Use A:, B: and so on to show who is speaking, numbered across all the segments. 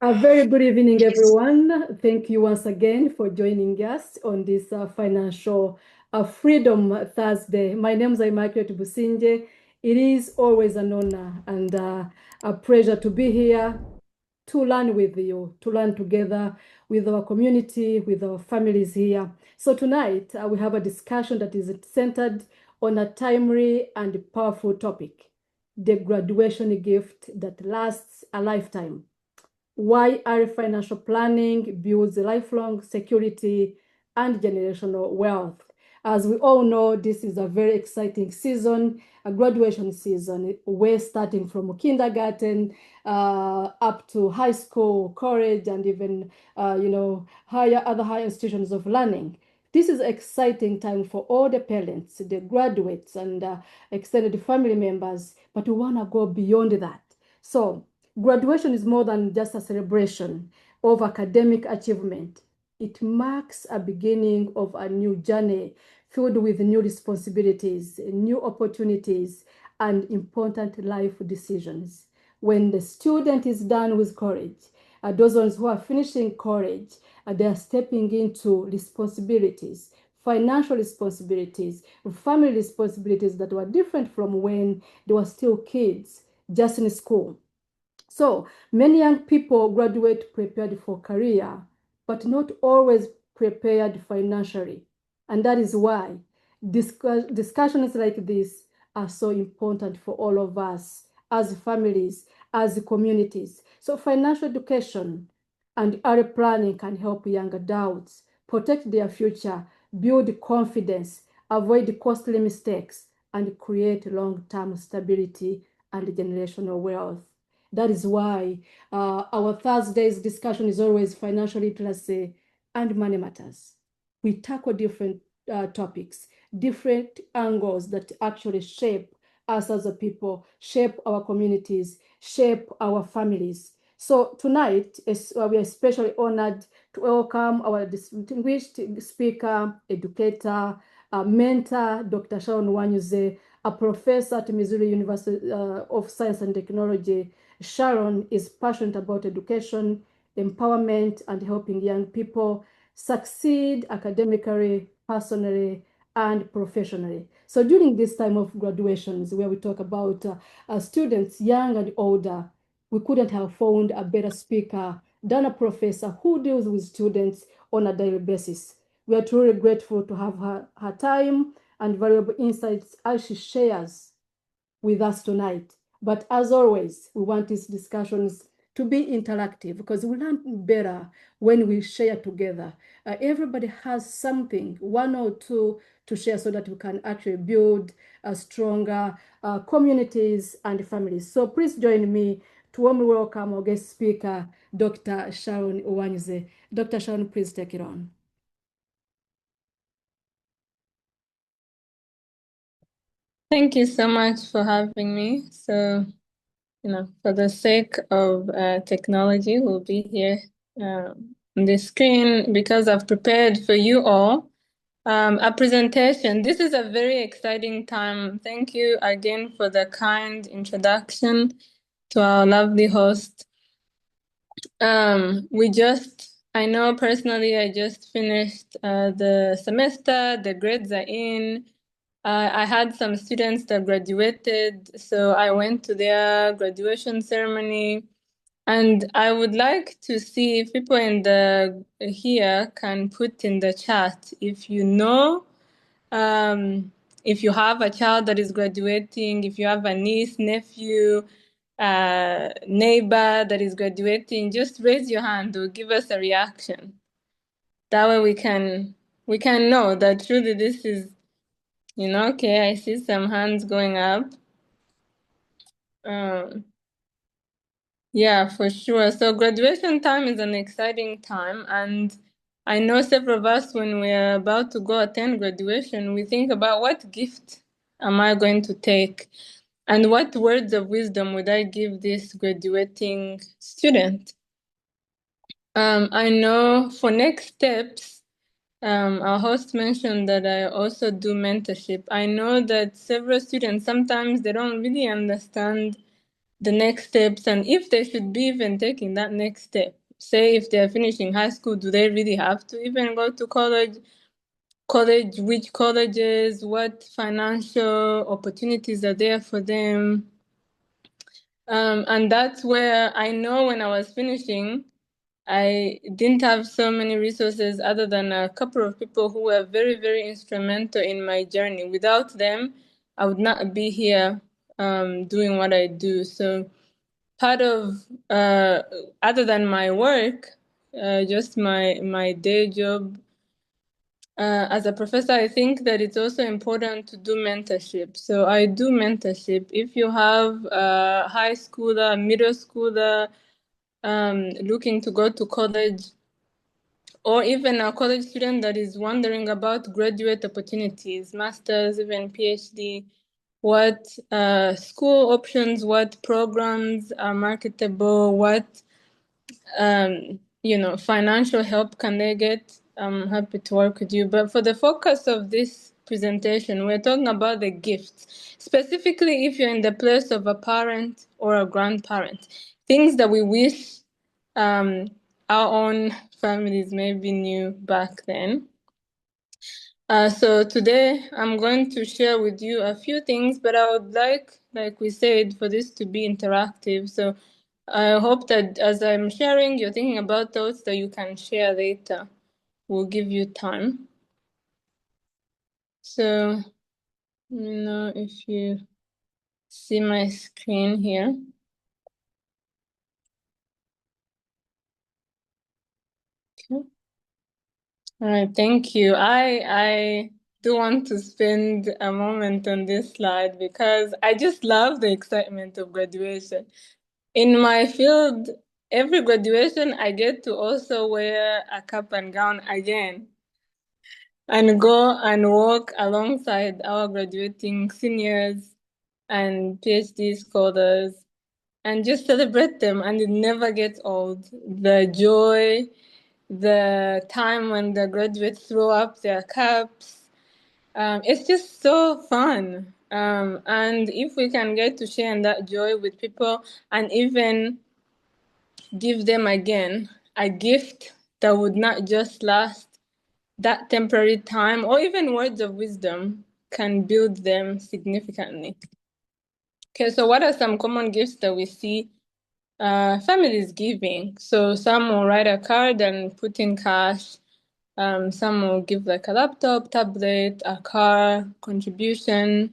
A: A very good evening, everyone. Thank you once again for joining us on this Financial Freedom Thursday. My name is Immaculate Busingye. It is always an honor and a pleasure to be here to learn with you, to learn together with our community, with our families here. So tonight we have a discussion that is centered on a timely and powerful topic, the graduation gift that lasts a lifetime. Why early financial planning builds lifelong security and generational wealth. As we all know, this is a very exciting season, a graduation season. We're starting from kindergarten up to high school, college, and even other higher institutions of learning. This is an exciting time for all the parents, the graduates, and extended family members, but we want to go beyond that. So graduation is more than just a celebration of academic achievement. It marks a beginning of a new journey filled with new responsibilities, new opportunities, and important life decisions. When the student is done with college, those ones who are finishing college, they are stepping into responsibilities, financial responsibilities, family responsibilities that were different from when they were still kids, just in school. So many young people graduate prepared for career, but not always prepared financially. And that is why discussions like this are so important for all of us as families, as communities. So financial education and early planning can help young adults protect their future, build confidence, avoid costly mistakes, and create long-term stability and generational wealth. That is why our Thursday's discussion is always financial literacy and money matters. We tackle different topics, different angles that actually shape us as a people, shape our communities, shape our families. So tonight, we are especially honored to welcome our distinguished speaker, educator, mentor, Dr. Sharon Uwanyuze, a professor at Missouri University of Science and Technology. Sharon is passionate about education, empowerment, and helping young people succeed academically, personally, and professionally. So during this time of graduations, where we talk about students, young and older, we couldn't have found a better speaker than a professor who deals with students on a daily basis. We are truly grateful to have her time and valuable insights as she shares with us tonight. But as always, we want these discussions to be interactive because we learn better when we share together. Everybody has something, one or two, to share so that we can actually build stronger communities and families. So please join me to warmly welcome our guest speaker, Dr. Sharon Uwanyuze. Dr. Sharon, please take it on.
B: Thank you so much for having me. So, for the sake of technology, we'll be here on the screen because I've prepared for you all a presentation. This is a very exciting time. Thank you again for the kind introduction to our lovely host. I know personally, I just finished the semester, the grades are in. I had some students that graduated, so I went to their graduation ceremony. And I would like to see if people in the here can put in the chat if you know, if you have a child that is graduating, if you have a niece, nephew, neighbor that is graduating, just raise your hand or give us a reaction. That way we can know that truly this is, okay, I see some hands going up. Yeah, for sure. So graduation time is an exciting time, and I know several of us, when we're about to go attend graduation, we think about what gift am I going to take, and what words of wisdom would I give this graduating student? I know for next steps, our host mentioned that I also do mentorship. I know that several students, sometimes they don't really understand the next steps, and if they should be even taking that next step. Say if they're finishing high school, do they really have to even go to college? Which colleges, what financial opportunities are there for them? And that's where I know when I was finishing, I didn't have so many resources other than a couple of people who were very, very instrumental in my journey. Without them, I would not be here doing what I do. So part of, other than my work, just my day job, as a professor, I think that it's also important to do mentorship. So I do mentorship. If you have a high schooler, middle schooler, looking to go to college, or even a college student that is wondering about graduate opportunities, master's, even PhD, what school options, what programs are marketable, what financial help can they get? I'm happy to work with you. But for the focus of this presentation, we're talking about the gifts. Specifically, if you're in the place of a parent or a grandparent, things that we wish um, our own families maybe knew back then. So today I'm going to share with you a few things, but I would like we said, for this to be interactive. So I hope that as I'm sharing, you're thinking about thoughts that you can share later. We'll give you time. So, let me know if you see my screen here. Okay. All right, thank you. I do want to spend a moment on this slide because I just love the excitement of graduation. In my field, every graduation, I get to also wear a cap and gown again and go and walk alongside our graduating seniors and PhD scholars and just celebrate them. And it never gets old. The joy, the time when the graduates throw up their caps, it's just so fun. And if we can get to share in that joy with people and even give them again a gift that would not just last that temporary time, or even words of wisdom can build them significantly. Okay, so what are some common gifts that we see families giving? So some will write a card and put in cash. Some will give like a laptop, tablet, a car, contribution,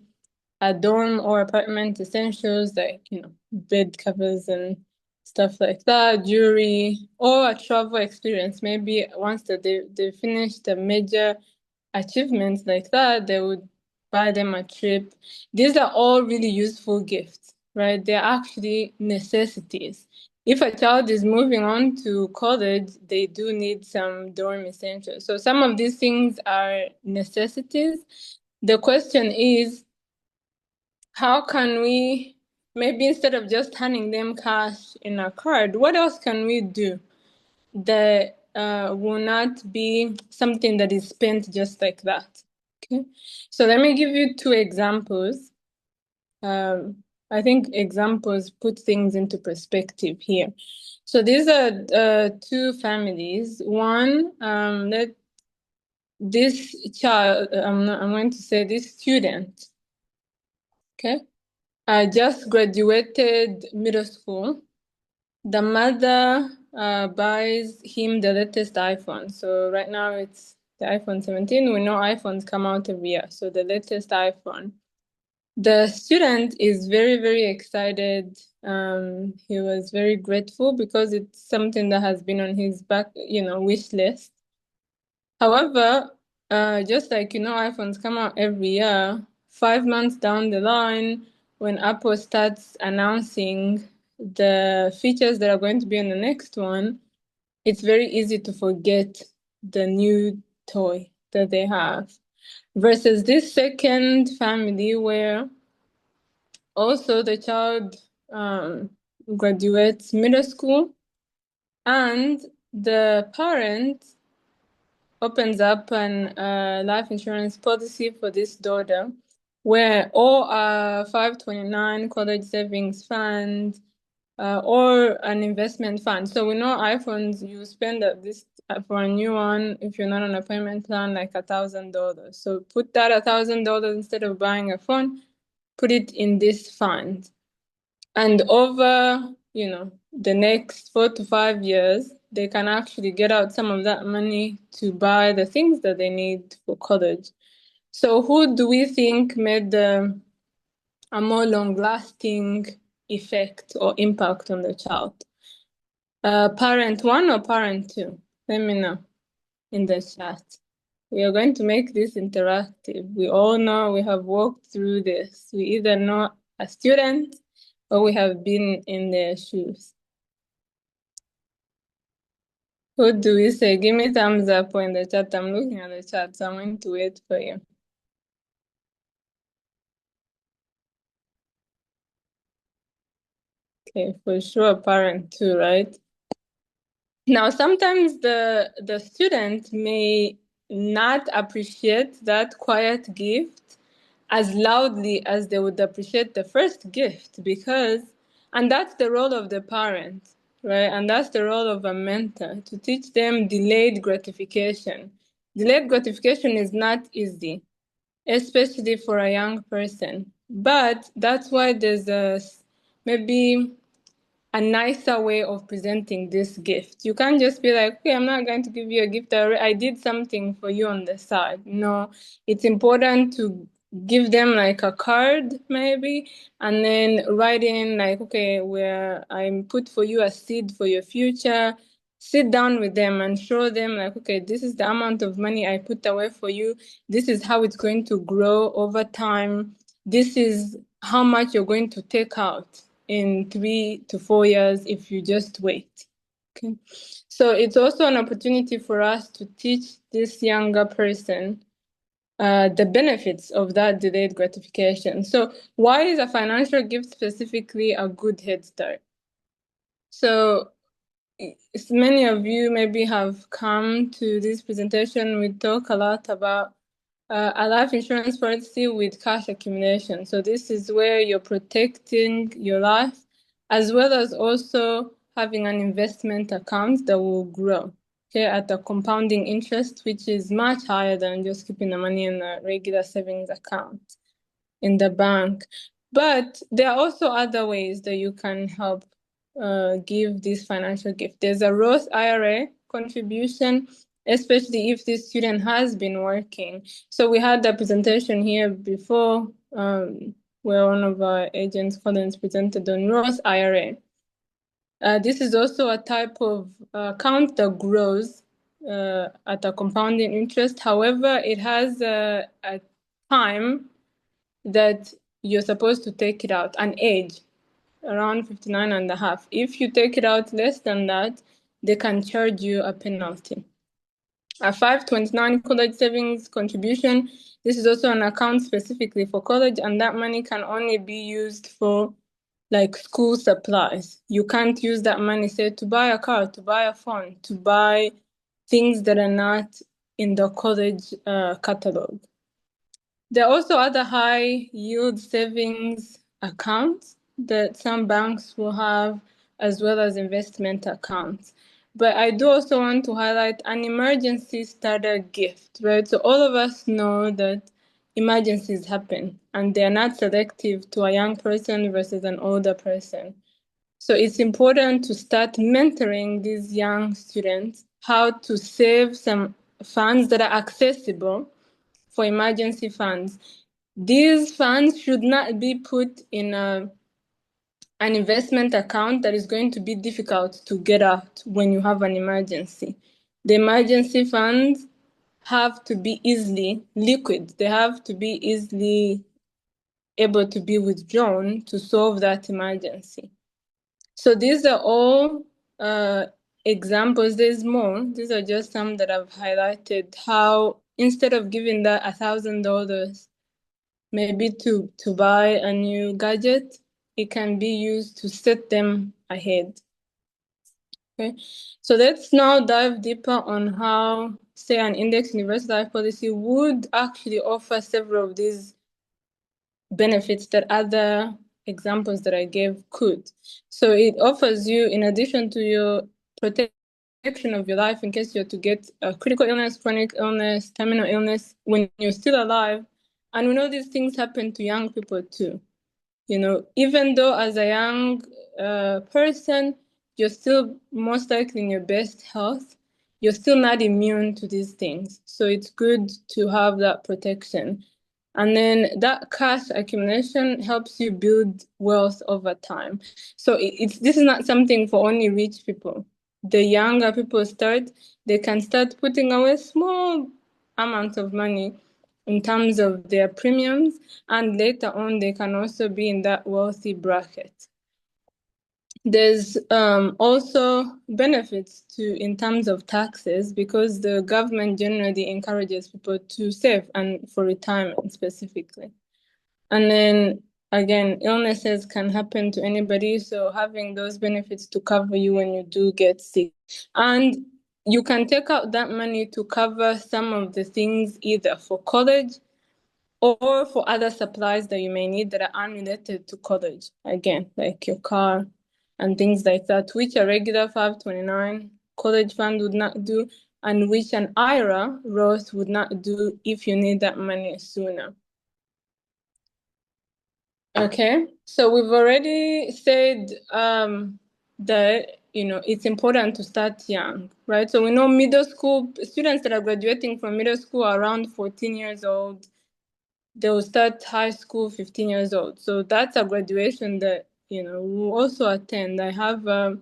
B: a dorm or apartment essentials like, bed covers and stuff like that, jewelry, or a travel experience. Maybe once that they finished a major achievements like that, they would buy them a trip. These are all really useful gifts, right? They're actually necessities. If a child is moving on to college, they do need some dorm essentials. So some of these things are necessities. The question is, how can we, maybe instead of just handing them cash in a card, what else can we do that will not be something that is spent just like that? Okay, so let me give you two examples. I think examples put things into perspective here. So these are two families. One, this child, I'm going to say this student, okay, just graduated middle school. The mother buys him the latest iPhone. So right now it's the iPhone 17. We know iPhones come out every year. So the latest iPhone. The student is very, very excited. He was very grateful because it's something that has been on his wish list. However, just like iPhones come out every year, 5 months down the line, when Apple starts announcing the features that are going to be on the next one, it's very easy to forget the new toy that they have. Versus this second family where also the child graduates middle school and the parent opens up an life insurance policy for this daughter. where all 529 college savings fund or an investment fund. So we know iPhones, you spend this for a new one, if you're not on a payment plan, like $1,000. So put that $1,000 instead of buying a phone, put it in this fund. And over, the next 4 to 5 years, they can actually get out some of that money to buy the things that they need for college. So who do we think made a more long-lasting effect or impact on the child? Parent one or parent two? Let me know in the chat. We are going to make this interactive. We all know we have walked through this. We either know a student or we have been in their shoes. Who do we say? Give me thumbs up or in the chat. I'm looking at the chat, so I'm going to wait for you. Okay, for sure, parent too, right? Now, sometimes the student may not appreciate that quiet gift as loudly as they would appreciate the first gift and that's the role of the parent, right? And that's the role of a mentor, to teach them delayed gratification. Delayed gratification is not easy, especially for a young person. But that's why there's maybe a nicer way of presenting this gift. You can't just be like, okay, I'm not going to give you a gift. I did something for you on the side. No, it's important to give them like a card maybe, and then write in like, okay, where I put for you a seed for your future. Sit down with them and show them like, okay, this is the amount of money I put away for you. This is how it's going to grow over time. This is how much you're going to take out in 3 to 4 years if you just wait. Okay. So it's also an opportunity for us to teach this younger person the benefits of that delayed gratification. So why is a financial gift specifically a good head start? So many of you maybe have come to this presentation. We talk a lot about a life insurance policy with cash accumulation. So this is where you're protecting your life, as well as also having an investment account that will grow, okay, at a compounding interest, which is much higher than just keeping the money in a regular savings account in the bank. But there are also other ways that you can help give this financial gift. There's a Roth IRA contribution, especially if this student has been working. So we had the presentation here before where one of our agents, Collins, presented on Roth IRA. This is also a type of account that grows at a compounding interest. However, it has a time that you're supposed to take it out, an age, around 59 and a half. If you take it out less than that, they can charge you a penalty. A 529 college savings contribution, this is also an account specifically for college, and that money can only be used for like school supplies. You can't use that money, say, to buy a car, to buy a phone, to buy things that are not in the college catalog. There are also other high yield savings accounts that some banks will have, as well as investment accounts. But I do also want to highlight an emergency starter gift, right? So all of us know that emergencies happen and they're not selective to a young person versus an older person. So it's important to start mentoring these young students how to save some funds that are accessible for emergency funds. These funds should not be put in an investment account that is going to be difficult to get out when you have an emergency. The emergency funds have to be easily liquid. They have to be easily able to be withdrawn to solve that emergency. So these are all examples. There's more. These are just some that I've highlighted how instead of giving that $1,000 maybe to buy a new gadget, it can be used to set them ahead. Okay, so let's now dive deeper on how, say, an index universal life policy would actually offer several of these benefits that other examples that I gave could. So it offers you, in addition to your protection of your life in case you're to get a critical illness, chronic illness, terminal illness when you're still alive. And we know these things happen to young people too. Even though as a young person, you're still most likely in your best health, you're still not immune to these things. So it's good to have that protection. And then that cash accumulation helps you build wealth over time. So this is not something for only rich people. The younger people start, they can start putting away small amounts of money in terms of their premiums, and later on they can also be in that wealthy bracket. There's also benefits in terms of taxes, because the government generally encourages people to save, and for retirement specifically. And then again, illnesses can happen to anybody, so having those benefits to cover you when you do get sick. And you can take out that money to cover some of the things either for college or for other supplies that you may need that are unrelated to college. Again, like your car and things like that, which a regular 529 college fund would not do, and which an IRA Roth would not do if you need that money sooner. Okay, so we've already said that it's important to start young, right? So we know middle school students that are graduating from middle school are around 14 years old. They'll start high school 15 years old. So that's a graduation that we'll also attend. I have a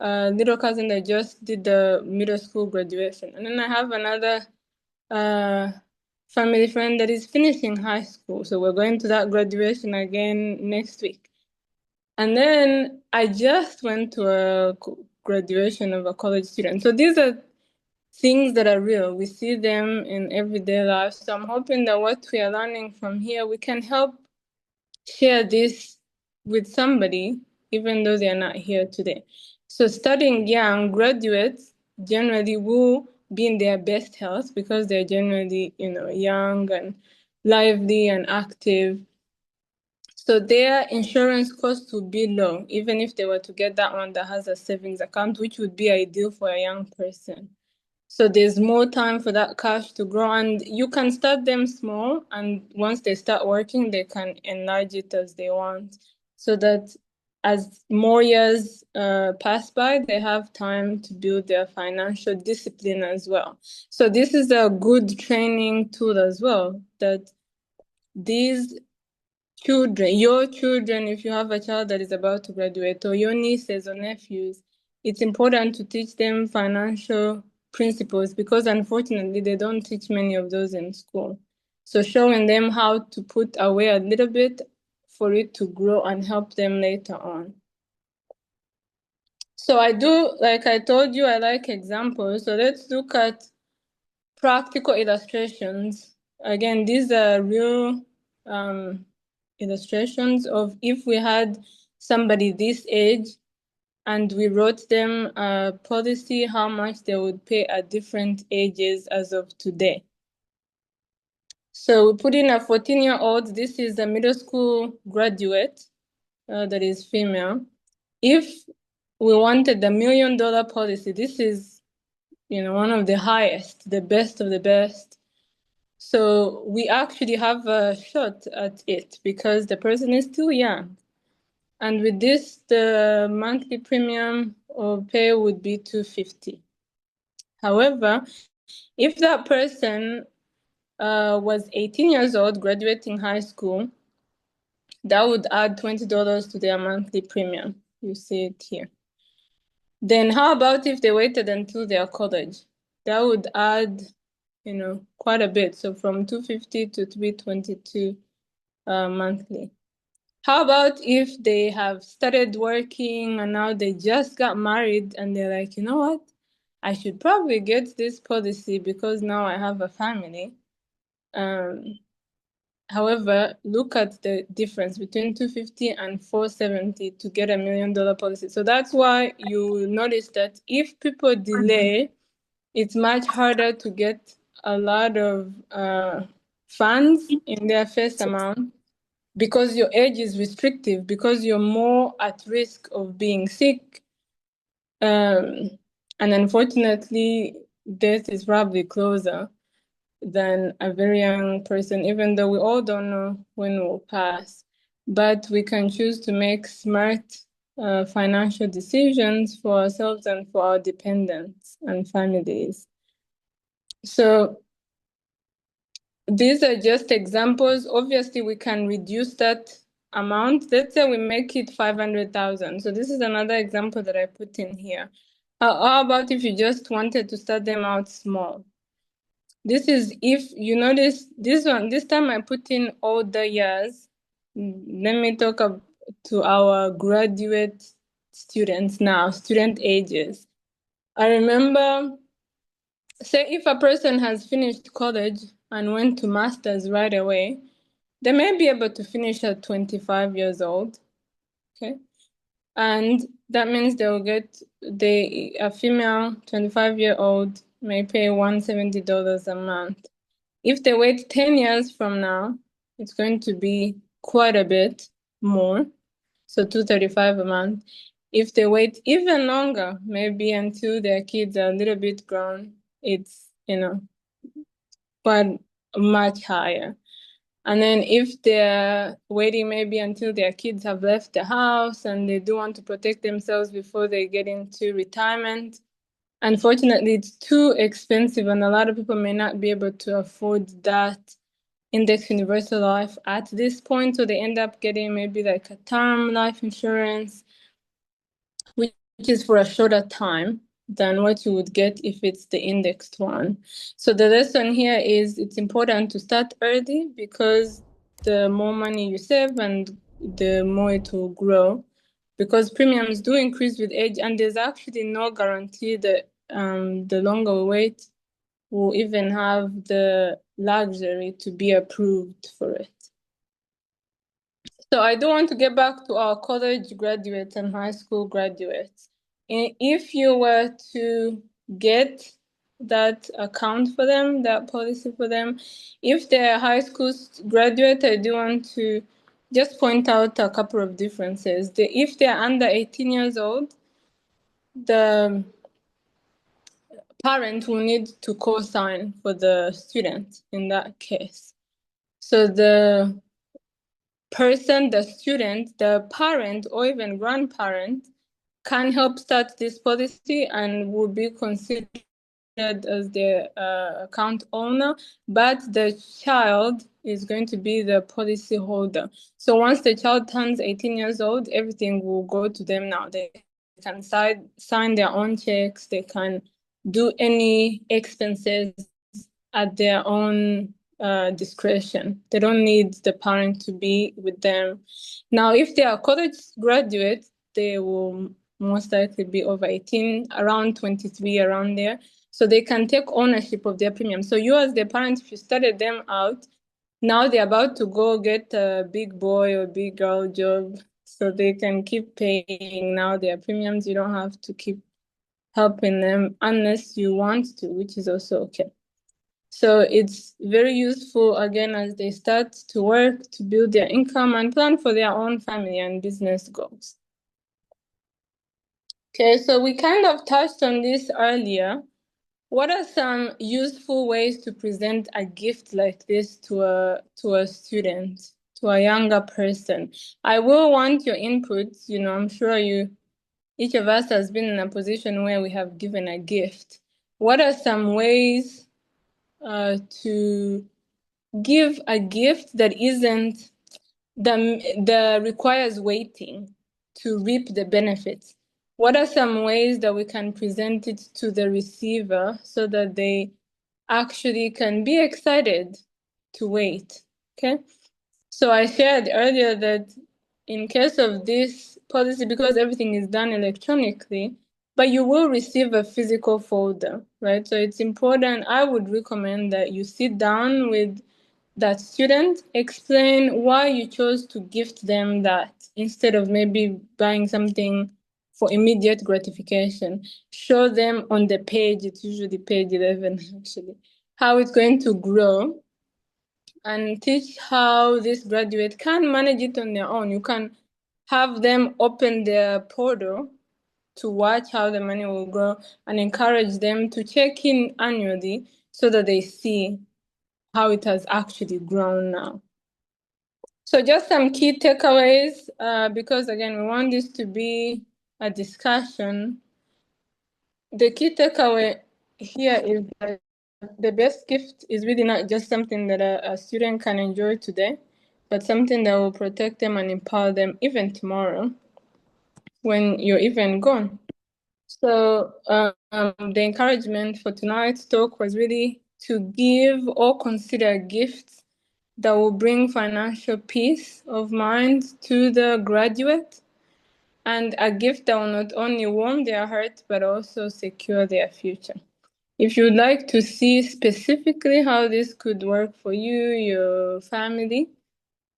B: little cousin that just did the middle school graduation, and then I have another family friend that is finishing high school. So we're going to that graduation again next week. And then I just went to a graduation of a college student. So these are things that are real. We see them in everyday life. So I'm hoping that what we are learning from here, we can help share this with somebody, even though they are not here today. So studying young graduates generally will be in their best health because they're generally, young and lively and active. So their insurance costs would be low, even if they were to get that one that has a savings account, which would be ideal for a young person. So there's more time for that cash to grow, and you can start them small, and once they start working, they can enlarge it as they want, so that as more years pass by, they have time to build their financial discipline as well. So this is a good training tool as well, that these children, your children, if you have a child that is about to graduate, or your nieces or nephews, it's important to teach them financial principles, because unfortunately they don't teach many of those in school. So showing them how to put away a little bit for it to grow and help them later on. So I do, like I told you, I like examples. So let's look at practical illustrations. Again, these are real illustrations of if we had somebody this age and we wrote them a policy, how much they would pay at different ages as of today. So we put in a 14-year-old. This is a middle school graduate that is female. If we wanted the $1 million policy, this is one of the highest, the best of the best. So we actually have a shot at it because the person is still young. And with this, the monthly premium or pay would be $250. However, if that person was 18 years old, graduating high school, that would add $20 to their monthly premium. You see it here. Then how about if they waited until their college? That would add, quite a bit. So from $250 to $322 monthly. How about if they have started working and now they just got married and they're like, you know what? I should probably get this policy because now I have a family. However, look at the difference between $250 and $470 to get $1 million policy. So that's why you notice that if people delay, it's much harder to get a lot of funds in their first amount. because your age is restrictive, because you're more at risk of being sick. And unfortunately, death is probably closer than a very young person, even though we all don't know when we'll pass. But we can choose to make smart financial decisions for ourselves and for our dependents and families. So these are just examples. Obviously, we can reduce that amount. Let's say we make it 500,000. So this is another example that I put in here. How about if you just wanted to start them out small? This is, if you notice, this time I put in all the years. Let me talk to our graduate students now, student ages. I remember, say if a person has finished college and went to master's right away, they may be able to finish at 25 years old, okay? And that means a female 25-year-old may pay $170 a month. If they wait 10 years from now, it's going to be quite a bit more, so $235 a month. If they wait even longer, maybe until their kids are a little bit grown, it's, quite much higher. And then if they're waiting maybe until their kids have left the house and they do want to protect themselves before they get into retirement, unfortunately, it's too expensive and a lot of people may not be able to afford that index universal life at this point. So they end up getting maybe like a term life insurance, which is for a shorter time than what you would get if it's the indexed one. So the lesson here is it's important to start early because the more money you save and the more it will grow, because premiums do increase with age, and there's actually no guarantee that the longer we wait, we'll even have the luxury to be approved for it. So I do want to get back to our college graduates and high school graduates. If you were to get that account for them, that policy for them, if they're a high school graduate, I do want to just point out a couple of differences. If they're under 18 years old, the parent will need to co-sign for the student in that case. So the student, the parent, or even grandparent can help start this policy and will be considered as the account owner, but the child is going to be the policy holder. So once the child turns 18 years old, everything will go to them now. They can sign their own checks, they can do any expenses at their own discretion. They don't need the parent to be with them. Now, if they are college graduates, they will most likely be over 18, around 23, around there. So they can take ownership of their premium. So you as the parent, if you started them out, now they're about to go get a big boy or big girl job, so they can keep paying now their premiums. You don't have to keep helping them unless you want to, which is also okay. So it's very useful, again, as they start to work to build their income and plan for their own family and business goals. Okay, so we kind of touched on this earlier. What are some useful ways to present a gift like this to a student, to a younger person? I will want your inputs. I'm sure each of us has been in a position where we have given a gift. What are some ways to give a gift that isn't that requires waiting to reap the benefits? What are some ways that we can present it to the receiver so that they actually can be excited to wait? Okay. So I shared earlier that in case of this policy, because everything is done electronically, but you will receive a physical folder, right? So it's important. I would recommend that you sit down with that student, explain why you chose to gift them that instead of maybe buying something for immediate gratification. Show them on the page, it's usually page 11 actually, how it's going to grow and teach how this graduate can manage it on their own. You can have them open their portal to watch how the money will grow and encourage them to check in annually so that they see how it has actually grown now. So just some key takeaways, because again, we want this to be a discussion. The key takeaway here is that the best gift is really not just something that a student can enjoy today, but something that will protect them and empower them even tomorrow when you're even gone. So the encouragement for tonight's talk was really to give or consider gifts that will bring financial peace of mind to the graduate, and a gift that will not only warm their heart but also secure their future. If you would like to see specifically how this could work for you, your family,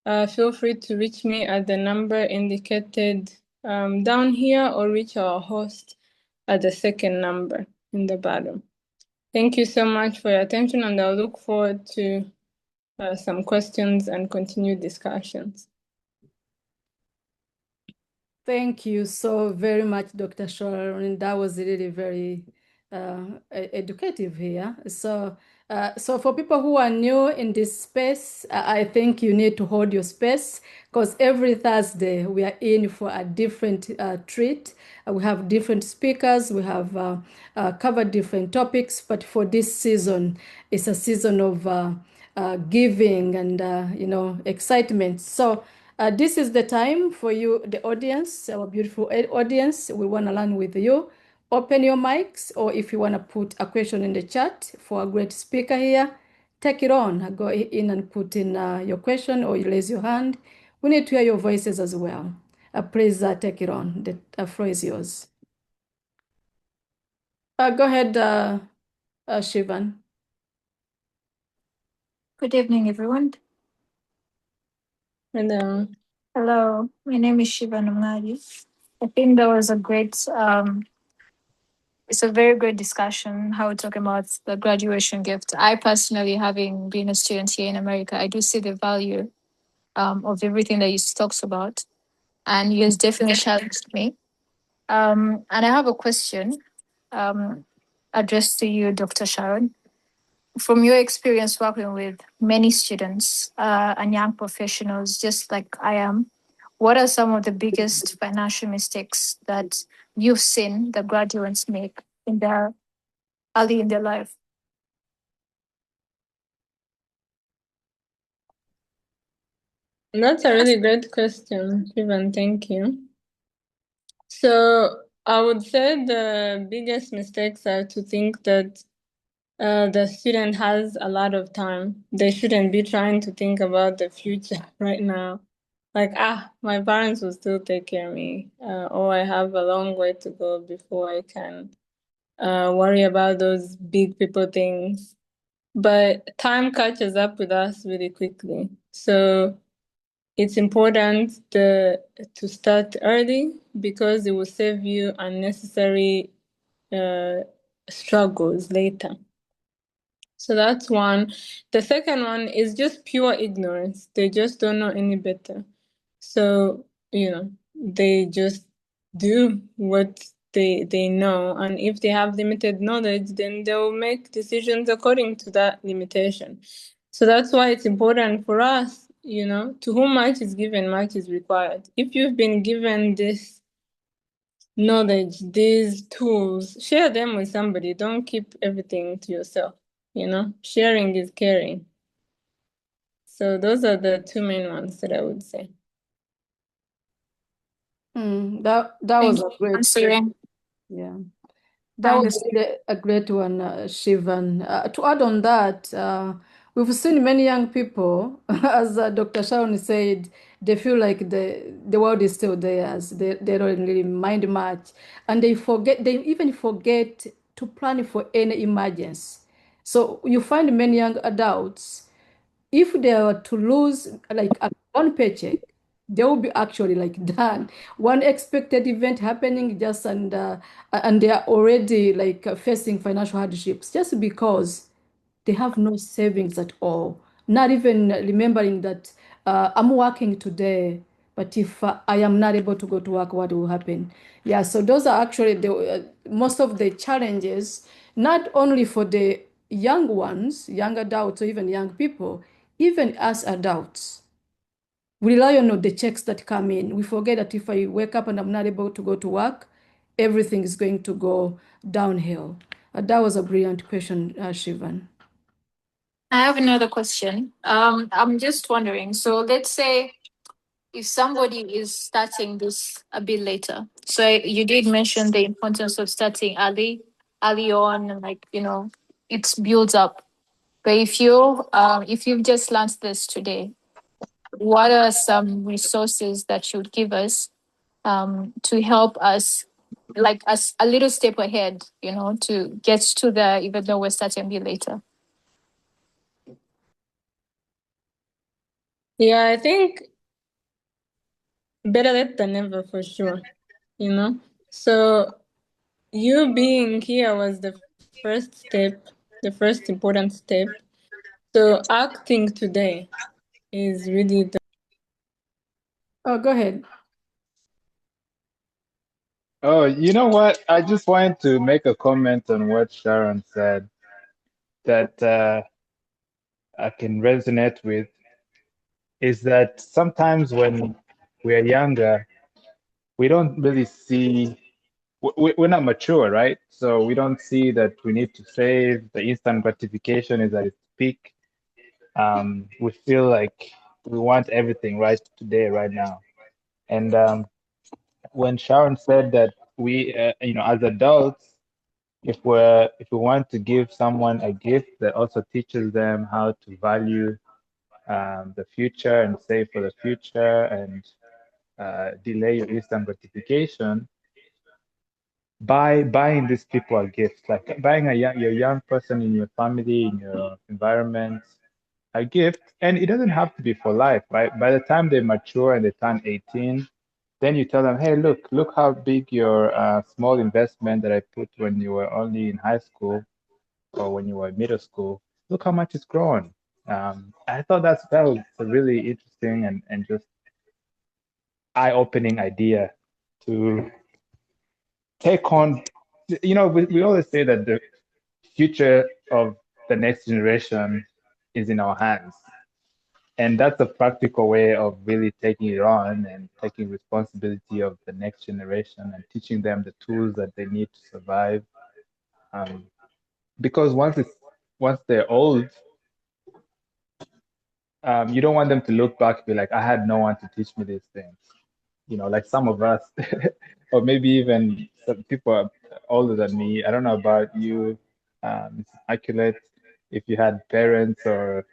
B: feel free to reach me at the number indicated down here, or reach our host at the second number in the bottom. Thank you so much for your attention, and I'll look forward to some questions and continued discussions.
A: Thank you so very much, Dr. Sharon. That was really very educative here. So for people who are new in this space, I think you need to hold your space, because every Thursday we are in for a different treat. We have different speakers. We have covered different topics. But for this season, it's a season of giving and excitement. So this is the time for you, the audience, our beautiful audience. We want to learn with you. Open your mics, or if you want to put a question in the chat for a great speaker here, take it on. Go in and put in your question, or you raise your hand. We need to hear your voices as well. Please take it on. The floor is yours. Go ahead, Shivan.
C: Good evening, everyone.
B: Hello.
C: Hello, my name is Sharon Uwanyuze. I think that was it's a very great discussion, how we're talking about the graduation gift. I personally, having been a student here in America, I do see the value of everything that you talks about. And he has definitely challenged me. And I have a question addressed to you, Dr. Sharon. From your experience working with many students and young professionals, just like I am, what are some of the biggest financial mistakes that you've seen the graduates make in their early in their life?
B: That's a really great question, Shivan. Thank you. So I would say the biggest mistakes are to think that the student has a lot of time. They shouldn't be trying to think about the future right now. Like, my parents will still take care of me. Or I have a long way to go before I can worry about those big people things. But time catches up with us really quickly. So it's important to start early, because it will save you unnecessary struggles later. So that's one. The second one is just pure ignorance. They just don't know any better. So, they just do what they know. And if they have limited knowledge, then they'll make decisions according to that limitation. So that's why it's important for us, to whom much is given, much is required. If you've been given this knowledge, these tools, share them with somebody. Don't keep everything to yourself. Sharing is caring. So those are the two main ones that I would say.
A: That
C: Thank
A: was
C: you
A: a
C: for
A: great,
C: answering.
A: yeah.
C: I
A: That was
C: understand.
A: really a great one, Shivan. To add on that, we've seen many young people, as Dr. Sharon said, they feel like the world is still theirs. They don't really mind much. And they even forget to plan for any emergency. So you find many young adults, if they were to lose like one paycheck, they will be actually like done. One expected event happening just and they are already like facing financial hardships just because they have no savings at all, not even remembering that I'm working today, but if I am not able to go to work, what will happen? Yeah, so those are actually most of the challenges, not only for the young ones, young adults, or even young people, even as adults. We rely on the checks that come in. We forget that if I wake up and I'm not able to go to work, everything is going to go downhill. That was a brilliant question, Shivan.
C: I have another question. I'm just wondering. So let's say if somebody is starting this a bit later. So you did mention the importance of starting early on, and like it builds up. But if you've just launched this today, what are some resources that you would give us to help us, like us a little step ahead, to get to there, even though we're starting a bit later?
B: Yeah, I think better late than never for sure, you know? So you being here was the first step, the first important step. So acting today is really the
A: Oh, go ahead.
D: Oh, you know what? I just wanted to make a comment on what Sharon said that I can resonate with is that sometimes when we're younger, we don't really see, we're not mature, right? So we don't see that we need to save. The instant gratification is at its peak. We feel like we want everything right today, right now. And when Sharon said that we, as adults, if we want to give someone a gift that also teaches them how to value the future and save for the future and delay your instant gratification, by buying these people a gift, like buying your young person in your family, in your environment, a gift, and it doesn't have to be for life, right? By the time they mature and they turn 18, then you tell them, hey, look how big your small investment that I put when you were only in high school or when you were in middle school, look how much it's grown. I thought that was a really interesting and just eye-opening idea to take on. We always say that the future of the next generation is in our hands. And that's a practical way of really taking it on and taking responsibility of the next generation and teaching them the tools that they need to survive. Because once they're old, you don't want them to look back and be like, I had no one to teach me these things. Like some of us, or maybe even some people are older than me. I don't know about you, Ms. Immaculate, if you had parents or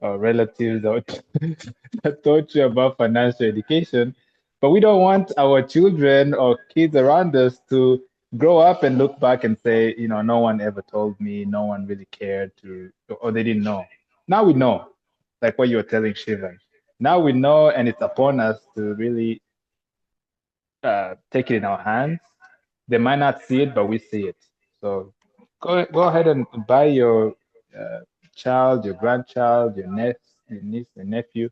D: relatives that taught you about financial education, but we don't want our children or kids around us to grow up and look back and say, no one ever told me, no one really cared or they didn't know. Now we know, like what you were telling Shivan. Now we know, and it's upon us to really take it in our hands. They might not see it, but we see it. So go ahead and buy your uh, child, your grandchild, your niece, and nephew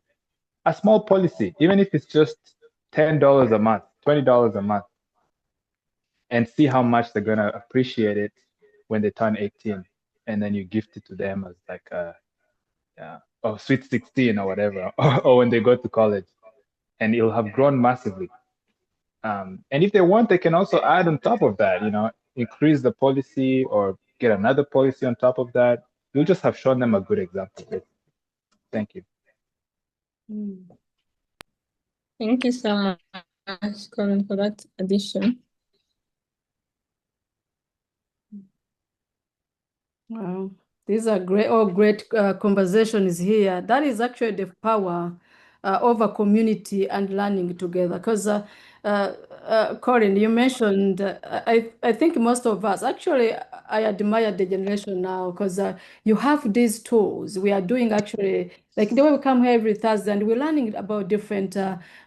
D: a small policy, even if it's just $10 a month, $20 a month, and see how much they're gonna appreciate it when they turn 18, and then you gift it to them as like sweet 16 or whatever, or when they go to college, and it'll have grown massively. And if they want, they can also add on top of that, increase the policy or get another policy on top of that. You'll just have shown them a good example. Thank you.
B: Thank you so much, Colin, for that addition.
A: Wow, these are great conversations here. That is actually the power of a community and learning together. Because, Corinne, you mentioned, I think most of us, actually, I admire the generation now because you have these tools. We are doing actually, like the way we come here every Thursday and we're learning about different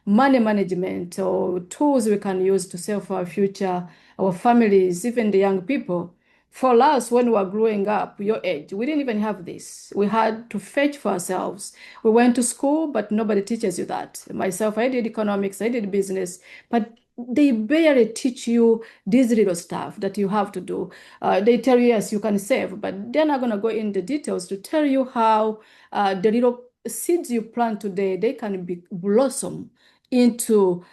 A: money management or tools we can use to save for our future, our families, even the young people. For us, when we were growing up, your age, we didn't even have this. We had to fetch for ourselves. We went to school, but nobody teaches you that. Myself, I did economics, I did business, but they barely teach you this little stuff that you have to do. They tell you, yes, you can save, but they're not going to go into details to tell you how the little seeds you plant today, they can be blossom into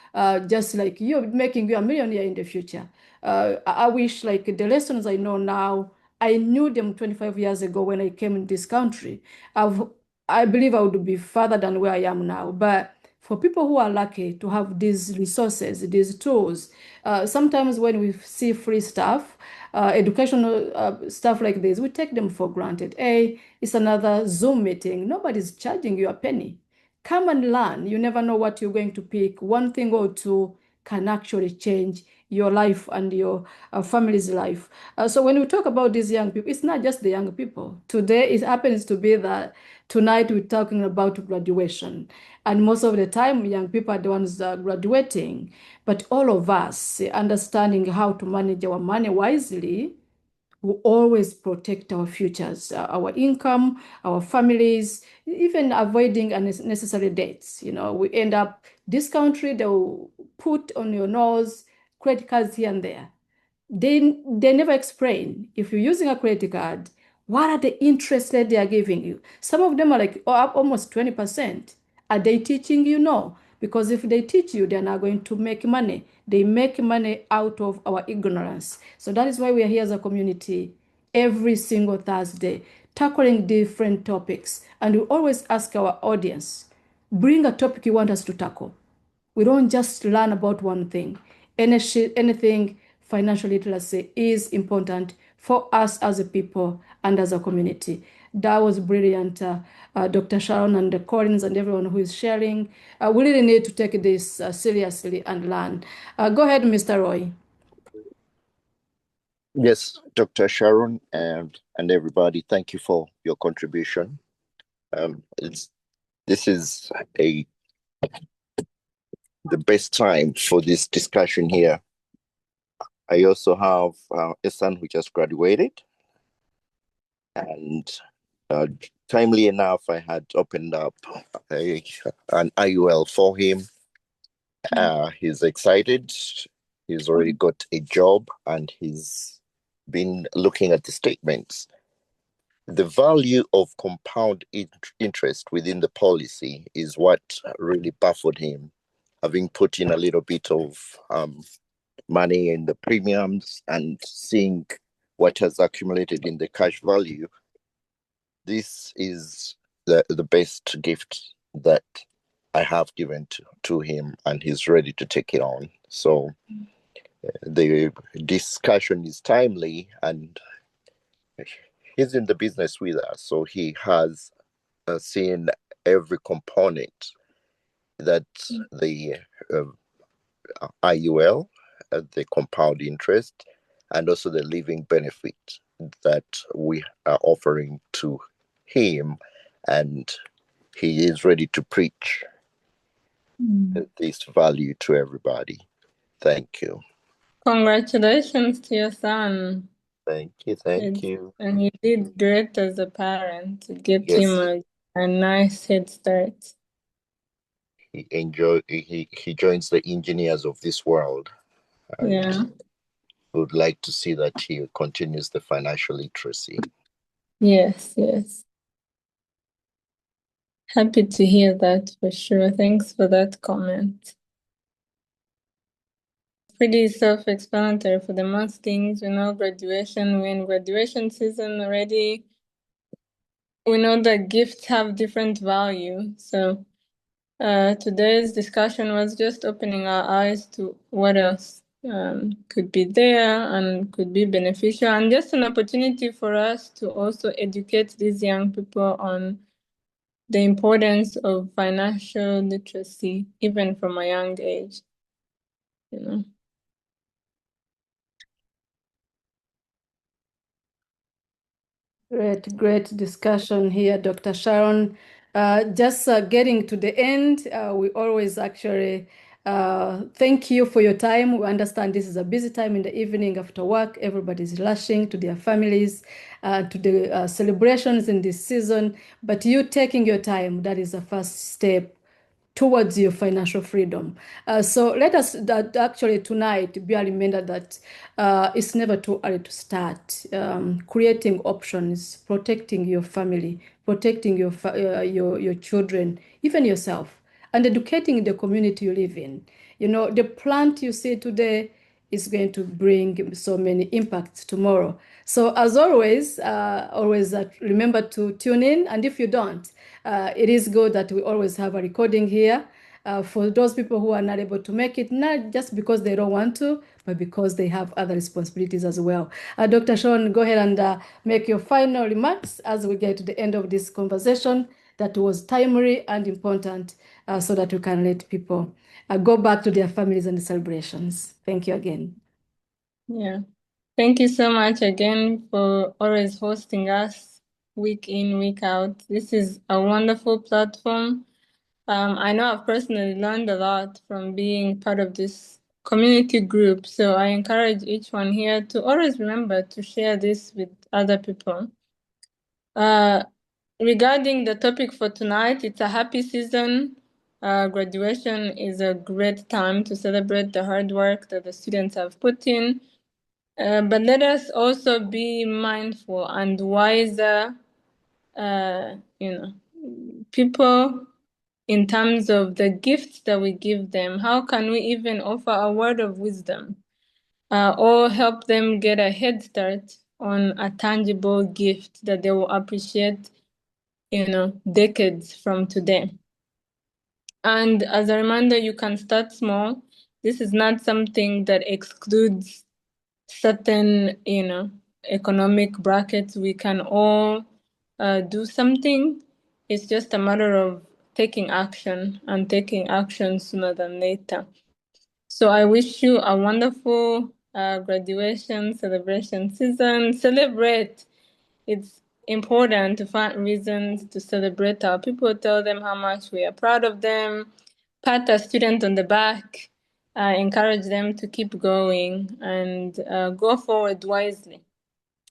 A: just like you making you a millionaire in the future. I wish like the lessons I know now, I knew them 25 years ago when I came in this country. I believe I would be further than where I am now. But for people who are lucky to have these resources, these tools, sometimes when we see free stuff, educational stuff like this, we take them for granted. Hey, it's another Zoom meeting. Nobody's charging you a penny. Come and learn. You never know what you're going to pick. One thing or two can actually change your life and your family's life. So when we talk about these young people, it's not just the young people. Today, it happens to be that tonight we're talking about graduation. And most of the time, young people are the ones graduating. But all of us, understanding how to manage our money wisely, we always protect our futures, our income, our families, even avoiding unnecessary debts. You know, we end up, this country, they'll put on your nose credit cards here and there. They never explain, if you're using a credit card, what are the interest that they are giving you? Some of them are like almost 20%. Are they teaching you? No, because if they teach you, they're not going to make money. They make money out of our ignorance. So that is why we are here as a community every single Thursday, tackling different topics. And we always ask our audience, bring a topic you want us to tackle. We don't just learn about one thing. Anything financial literacy is important for us as a people and as a community. That was brilliant, Dr. Sharon and the Collins and everyone who is sharing. We really need to take this seriously and learn. Go ahead, Mr. Roy.
E: Yes, Dr. Sharon and everybody, thank you for your contribution. This is the best time for this discussion here. I also have a son who just graduated, and timely enough, I had opened up an IUL for him. He's excited. He's already got a job, and he's been looking at the statements. The value of compound interest within the policy is what really baffled him, having put in a little bit of money in the premiums and seeing what has accumulated in the cash value. This is the best gift that I have given to him, and he's ready to take it on. So the discussion is timely, and he's in the business with us, so he has seen every component that the IUL, the compound interest, and also the living benefit that we are offering to him, and he is ready to preach this value to everybody. Thank you.
B: Congratulations to your son.
E: Thank you.
B: And you did great as a parent to get
E: Yes.
B: him a nice head start.
E: He joins the engineers of this world. And
B: yeah.
E: would like to see that he continues the financial literacy.
B: Yes. Happy to hear that for sure. Thanks for that comment. Pretty self-explanatory for the most things. We know graduation, we're in graduation season already. We know that gifts have different value. So today's discussion was just opening our eyes to what else could be there and could be beneficial, and just an opportunity for us to also educate these young people on the importance of financial literacy, even from a young age, you know.
A: Great discussion here, Dr. Sharon. Just getting to the end, we always actually Thank you for your time. We understand this is a busy time in the evening after work. Everybody's rushing to their families, to the celebrations in this season. But you taking your time, that is the first step towards your financial freedom. So let us actually tonight be a reminder that it's never too early to start. Creating options, protecting your family, protecting your children, even yourself, and educating the community you live in. You know, the plant you see today is going to bring so many impacts tomorrow. So as always, remember to tune in. And if you don't, it is good that we always have a recording here for those people who are not able to make it, not just because they don't want to, but because they have other responsibilities as well. Dr. Sharon, go ahead and make your final remarks as we get to the end of this conversation that was timely and important, so that we can let people go back to their families and the celebrations. Thank you again.
B: Yeah. Thank you so much again for always hosting us week in, week out. This is a wonderful platform. I know I've personally learned a lot from being part of this community group. So I encourage each one here to always remember to share this with other people. Regarding the topic for tonight, it's a happy season. Graduation is a great time to celebrate the hard work that the students have put in. But let us also be mindful and wiser, people in terms of the gifts that we give them. How can we even offer a word of wisdom or help them get a head start on a tangible gift that they will appreciate, decades from today? And as a reminder, you can start small. This is not something that excludes certain, economic brackets. We can all do something. It's just a matter of taking action and taking action sooner than later. So I wish you a wonderful graduation celebration season. Celebrate. It's important to find reasons to celebrate our people, tell them how much we are proud of them, pat a student on the back, encourage them to keep going, and go forward wisely.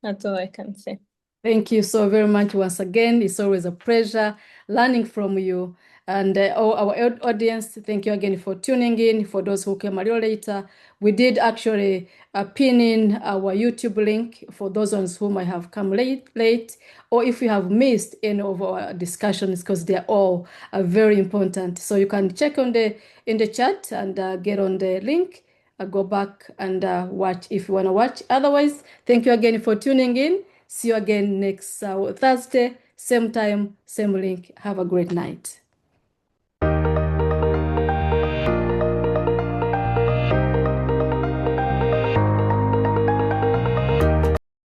B: That's all I can say.
A: Thank you so very much once again. It's always a pleasure learning from you. And our audience, thank you again for tuning in. For those who came a little later, we did actually pin in our YouTube link for those ones who might have come late, or if you have missed any of our discussions, because they're all very important. So you can check in the chat and get on the link. Go back and watch if you want to watch. Otherwise, thank you again for tuning in. See you again next Thursday, same time, same link. Have a great night.